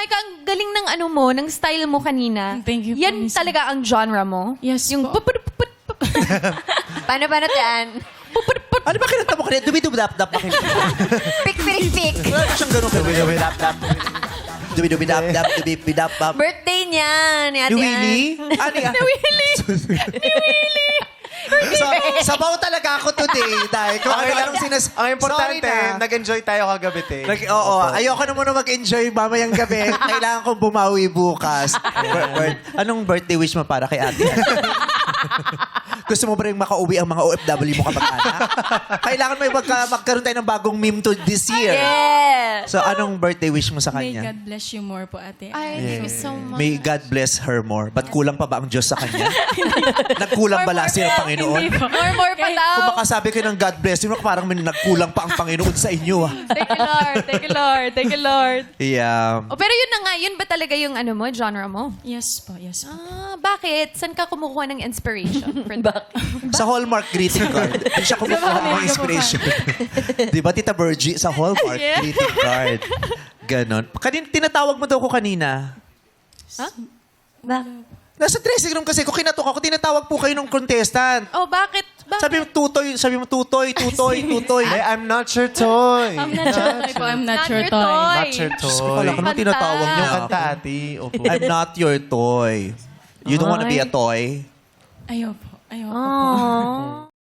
Micah, ang galing ng ano mo, ng style mo kanina. Thank you po, Yan Miss. talaga ang genre mo? Yes Yung po. Paano yan? Ano ba kinanta mo kanina? Dubidubidap-dap ba kinanta? Pik. Wala ba siyang ganun kanina? Dubidubidap-dap. Dubidubidap-dap, dubidubidap-dap. Birthday niya ni Ate Ni Ann. Willie? Ano yan? Sabaw talaga ako today, dahil kung Okay lang. anong Ang importante, Sorry na. nag-enjoy tayo kagabi, te. Oo, ayoko na muna mag-enjoy mamayang gabi. Kailangan kong bumawi bukas. Anong birthday wish mo para kay ate? Gusto mo ba rin makauwi ang mga OFW mo kapag-anak? Kailangan may magkaroon tayo ng bagong meme to this year. Yeah. So, anong birthday wish mo sa May kanya? God bless you more po, ate. Ay, thank you so much. May God bless her more. Ba't kulang pa ba ang Diyos sa kanya? Nagkulang ba lasi ng Panginoon? Hindi po. More pa daw. Kung makasabi kayo ng God bless you, parang may nagkulang pa ang Panginoon sa inyo. Ah. Thank you, Lord. Thank you, Lord. Thank you, Lord. Yeah. Oh, pero yun na nga, yun ba talaga yung ano mo, genre mo? Yes po, yes po. Ah, bakit? Saan ka kumukuha ng inspiration? For that? Sa Hallmark greeting card. Doon siya kumukuha ng inspiration. Di ba, Tita Virgie, sa Hallmark Yeah. greeting card. Ganon. Tinatawag mo daw ko kanina. Nasa dressing room kasi, kung kinatok ako, tinatawag po kayo ng contestant. Oh, bakit? Sabi mo, tutoy. Hey, I'm not your toy. I'm not your toy po. I'm not your toy. Not your Diyos ko, toy. kala ko nung tinatawag niyo Yung ako. kanta, ate. Opo. I'm not your toy. You don't wanna be a toy? Ayaw po. Ayaw po. Oh.